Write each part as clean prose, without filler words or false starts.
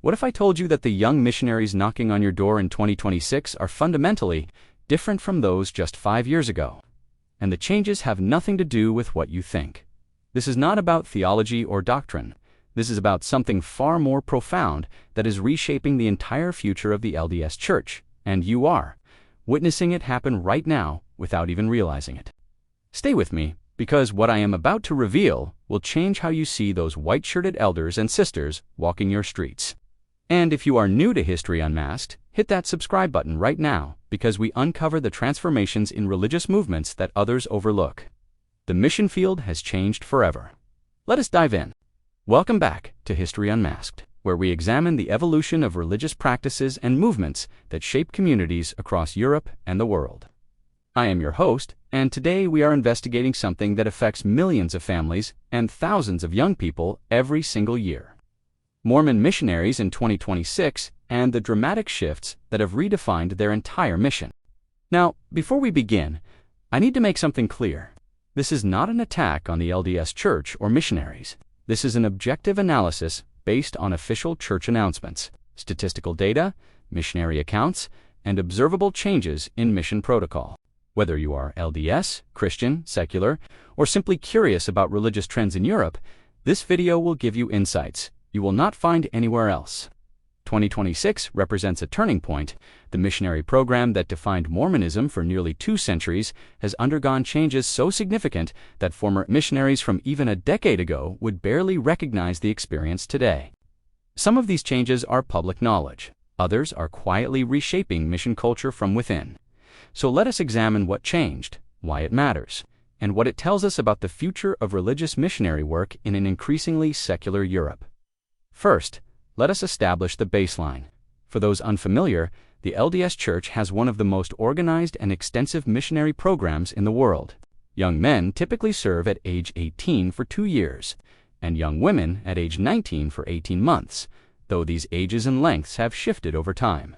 What if I told you that the young missionaries knocking on your door in 2026 are fundamentally different from those just 5 years ago? And the changes have nothing to do with what you think. This is not about theology or doctrine. This is about something far more profound that is reshaping the entire future of the LDS Church, and you are witnessing it happen right now without even realizing it. Stay with me, because what I am about to reveal will change how you see those white-shirted elders and sisters walking your streets. And if you are new to History Unmasked, hit that subscribe button right now, because we uncover the transformations in religious movements that others overlook. The mission field has changed forever. Let us dive in. Welcome back to History Unmasked, where we examine the evolution of religious practices and movements that shape communities across Europe and the world. I am your host, and today we are investigating something that affects millions of families and thousands of young people every single year. Mormon missionaries in 2026 and the dramatic shifts that have redefined their entire mission. Now, before we begin, I need to make something clear. This is not an attack on the LDS Church or missionaries. This is an objective analysis based on official church announcements, statistical data, missionary accounts, and observable changes in mission protocol. Whether you are LDS, Christian, secular, or simply curious about religious trends in Europe, this video will give you insights you will not find anywhere else. 2026 represents a turning point. The missionary program that defined Mormonism for nearly 2 centuries has undergone changes so significant that former missionaries from even a decade ago would barely recognize the experience today. Some of these changes are public knowledge. Others are quietly reshaping mission culture from within. So let us examine what changed, why it matters, and what it tells us about the future of religious missionary work in an increasingly secular Europe. First, let us establish the baseline. For those unfamiliar, the LDS Church has one of the most organized and extensive missionary programs in the world. Young men typically serve at age 18 for 2 years, and young women at age 19 for 18 months, though these ages and lengths have shifted over time.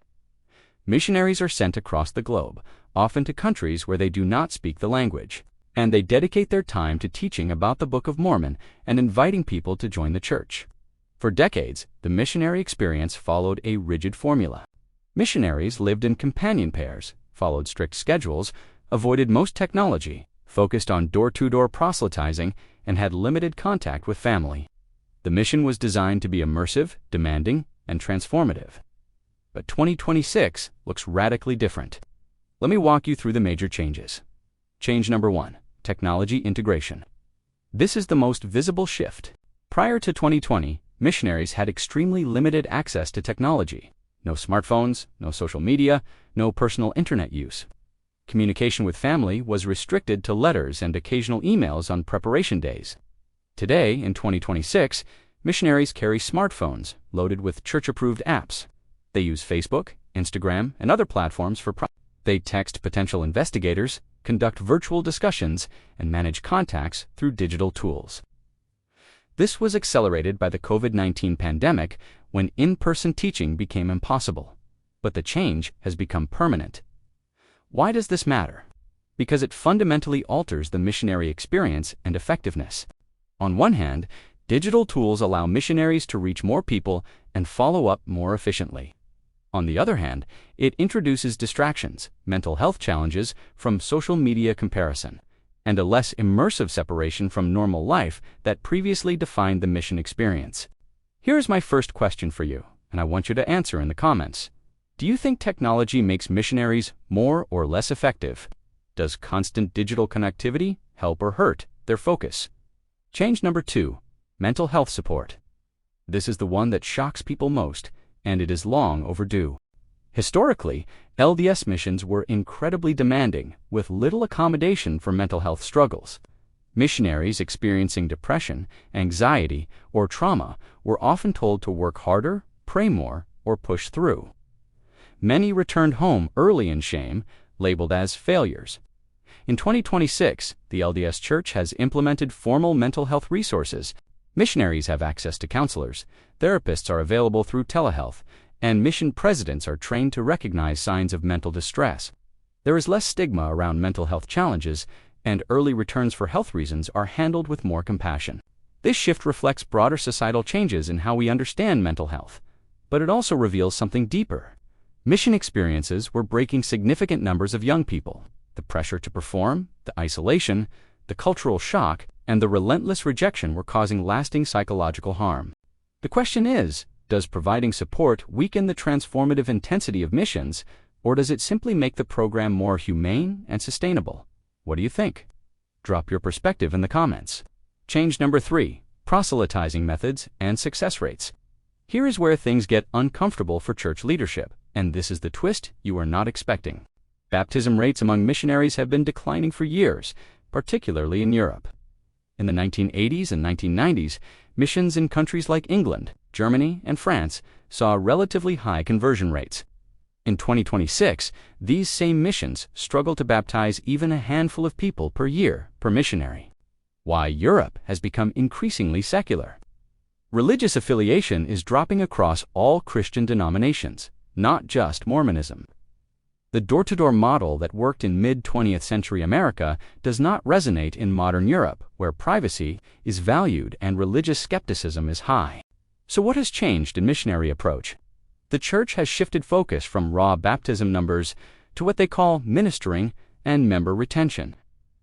Missionaries are sent across the globe, often to countries where they do not speak the language, and they dedicate their time to teaching about the Book of Mormon and inviting people to join the church. For decades, the missionary experience followed a rigid formula. Missionaries lived in companion pairs, followed strict schedules, avoided most technology, focused on door-to-door proselytizing, and had limited contact with family. The mission was designed to be immersive, demanding, and transformative. But 2026 looks radically different. Let me walk you through the major changes. Change number 1, technology integration. This is the most visible shift. Prior to 2020, missionaries had extremely limited access to technology. No smartphones, no social media, no personal internet use. Communication with family was restricted to letters and occasional emails on preparation days. Today, in 2026, missionaries carry smartphones loaded with church-approved apps. They use Facebook, Instagram, and other platforms for They text potential investigators, conduct virtual discussions, and manage contacts through digital tools. This was accelerated by the COVID-19 pandemic when in-person teaching became impossible. But the change has become permanent. Why does this matter? Because it fundamentally alters the missionary experience and effectiveness. On one hand, digital tools allow missionaries to reach more people and follow up more efficiently. On the other hand, it introduces distractions, mental health challenges from social media comparison, and a less immersive separation from normal life that previously defined the mission experience. Here's my first question for you, and I want you to answer in the comments. Do you think technology makes missionaries more or less effective? Does constant digital connectivity help or hurt their focus? Change number 2, mental health support. This is the one that shocks people most, and it is long overdue. Historically, LDS missions were incredibly demanding, with little accommodation for mental health struggles. Missionaries experiencing depression, anxiety, or trauma were often told to work harder, pray more, or push through. Many returned home early in shame, labeled as failures. In 2026, the LDS Church has implemented formal mental health resources. Missionaries have access to counselors, therapists are available through telehealth, and mission presidents are trained to recognize signs of mental distress. There is less stigma around mental health challenges, and early returns for health reasons are handled with more compassion. This shift reflects broader societal changes in how we understand mental health. But it also reveals something deeper. Mission experiences were breaking significant numbers of young people. The pressure to perform, the isolation, the cultural shock, and the relentless rejection were causing lasting psychological harm. The question is, does providing support weaken the transformative intensity of missions, or does it simply make the program more humane and sustainable? What do you think? Drop your perspective in the comments. Change number 3, proselytizing methods and success rates. Here is where things get uncomfortable for church leadership, and this is the twist you are not expecting. Baptism rates among missionaries have been declining for years, particularly in Europe. In the 1980s and 1990s, missions in countries like England, Germany, and France saw relatively high conversion rates. In 2026, these same missions struggle to baptize even a handful of people per year per missionary. Why Europe has become increasingly secular. Religious affiliation is dropping across all Christian denominations, not just Mormonism. The door-to-door model that worked in mid-20th century America does not resonate in modern Europe, where privacy is valued and religious skepticism is high. So what has changed in missionary approach? The church has shifted focus from raw baptism numbers to what they call ministering and member retention.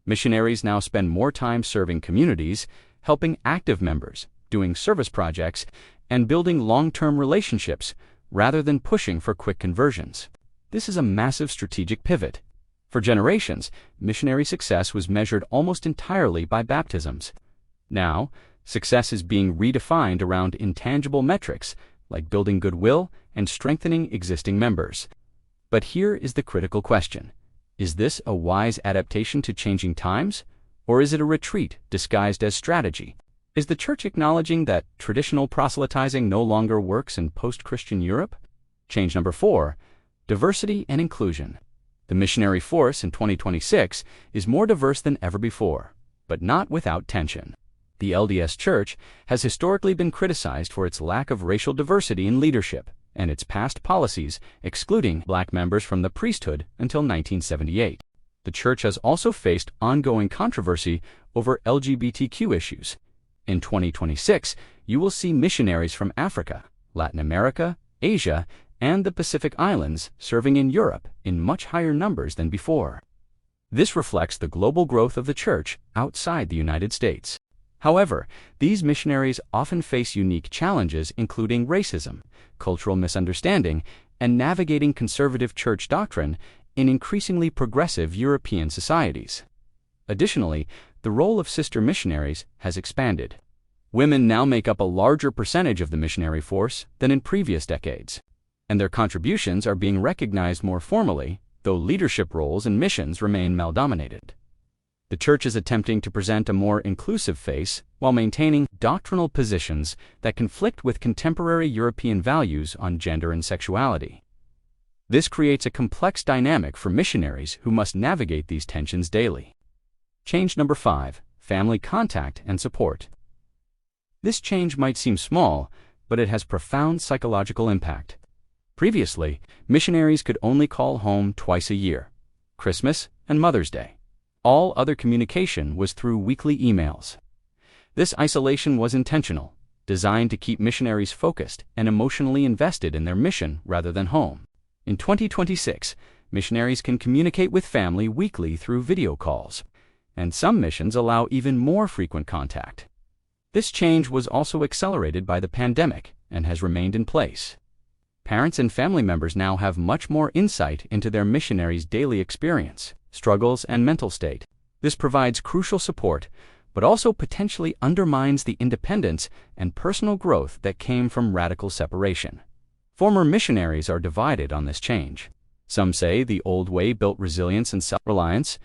Missionaries now spend more time serving communities, helping active members, doing service projects, and building long-term relationships rather than pushing for quick conversions. This is a massive strategic pivot. For generations, missionary success was measured almost entirely by baptisms. Now, success is being redefined around intangible metrics like building goodwill and strengthening existing members. But here is the critical question. Is this a wise adaptation to changing times, or is it a retreat disguised as strategy? Is the church acknowledging that traditional proselytizing no longer works in post-Christian Europe? Change number 4. Diversity and inclusion. The missionary force in 2026 is more diverse than ever before, but not without tension. The LDS Church has historically been criticized for its lack of racial diversity in leadership and its past policies excluding black members from the priesthood until 1978. The church has also faced ongoing controversy over LGBTQ issues. In 2026, you will see missionaries from Africa, Latin America, Asia, and the Pacific Islands serving in Europe in much higher numbers than before. This reflects the global growth of the church outside the United States. However, these missionaries often face unique challenges including racism, cultural misunderstanding, and navigating conservative church doctrine in increasingly progressive European societies. Additionally, the role of sister missionaries has expanded. Women now make up a larger percentage of the missionary force than in previous decades, and their contributions are being recognized more formally, though leadership roles in missions remain male-dominated. The church is attempting to present a more inclusive face while maintaining doctrinal positions that conflict with contemporary European values on gender and sexuality. This creates a complex dynamic for missionaries who must navigate these tensions daily. Change number 5, family contact and support. This change might seem small, but it has profound psychological impact. Previously, missionaries could only call home twice a year, Christmas and Mother's Day. All other communication was through weekly emails. This isolation was intentional, designed to keep missionaries focused and emotionally invested in their mission rather than home. In 2026, missionaries can communicate with family weekly through video calls, and some missions allow even more frequent contact. This change was also accelerated by the pandemic and has remained in place. Parents and family members now have much more insight into their missionaries' daily experience, struggles, and mental state. This provides crucial support, but also potentially undermines the independence and personal growth that came from radical separation. Former missionaries are divided on this change. Some say the old way built resilience and self-reliance.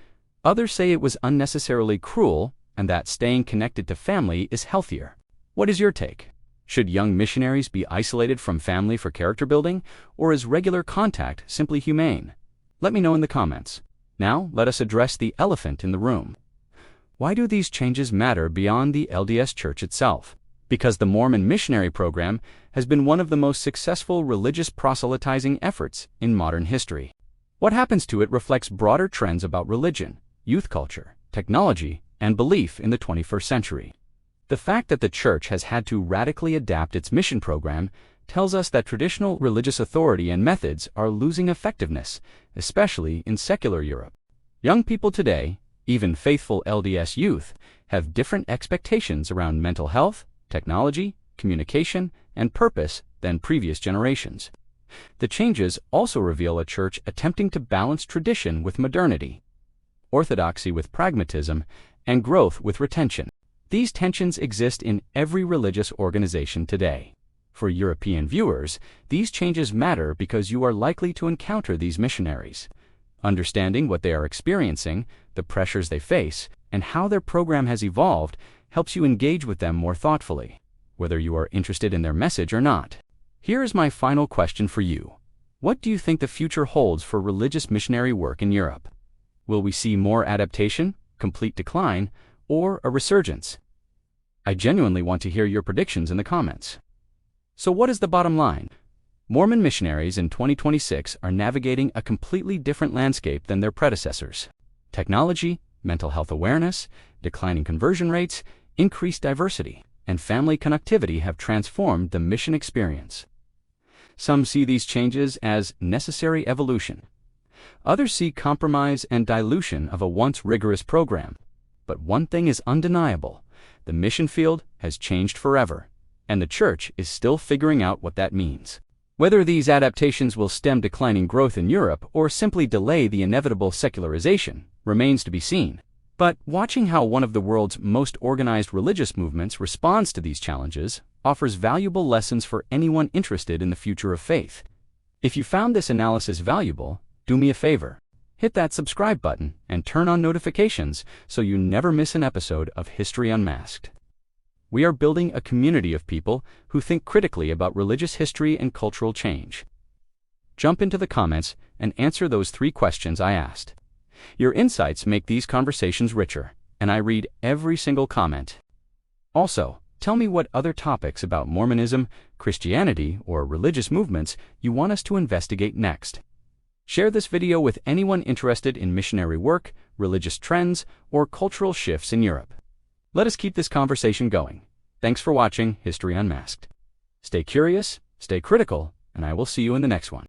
Others say it was unnecessarily cruel and that staying connected to family is healthier. What is your take? Should young missionaries be isolated from family for character building, or is regular contact simply humane? Let me know in the comments. Now, let us address the elephant in the room. Why do these changes matter beyond the LDS Church itself? Because the Mormon Missionary program has been one of the most successful religious proselytizing efforts in modern history. What happens to it reflects broader trends about religion, youth culture, technology, and belief in the 21st century. The fact that the church has had to radically adapt its mission program tells us that traditional religious authority and methods are losing effectiveness, especially in secular Europe. Young people today, even faithful LDS youth, have different expectations around mental health, technology, communication, and purpose than previous generations. The changes also reveal a church attempting to balance tradition with modernity, orthodoxy with pragmatism, and growth with retention. These tensions exist in every religious organization today. For European viewers, these changes matter because you are likely to encounter these missionaries. Understanding what they are experiencing, the pressures they face, and how their program has evolved helps you engage with them more thoughtfully, whether you are interested in their message or not. Here is my final question for you. What do you think the future holds for religious missionary work in Europe? Will we see more adaptation, complete decline, or a resurgence? I genuinely want to hear your predictions in the comments. So what is the bottom line? Mormon missionaries in 2026 are navigating a completely different landscape than their predecessors. Technology, mental health awareness, declining conversion rates, increased diversity, and family connectivity have transformed the mission experience. Some see these changes as necessary evolution. Others see compromise and dilution of a once rigorous program. But one thing is undeniable: the mission field has changed forever, and the church is still figuring out what that means. Whether these adaptations will stem declining growth in Europe or simply delay the inevitable secularization remains to be seen. But watching how one of the world's most organized religious movements responds to these challenges offers valuable lessons for anyone interested in the future of faith. If you found this analysis valuable, do me a favor. Hit that subscribe button and turn on notifications so you never miss an episode of History Unmasked. We are building a community of people who think critically about religious history and cultural change. Jump into the comments and answer those 3 questions I asked. Your insights make these conversations richer, and I read every single comment. Also, tell me what other topics about Mormonism, Christianity, or religious movements you want us to investigate next. Share this video with anyone interested in missionary work, religious trends, or cultural shifts in Europe. Let us keep this conversation going. Thanks for watching History Unmasked. Stay curious, stay critical, and I will see you in the next one.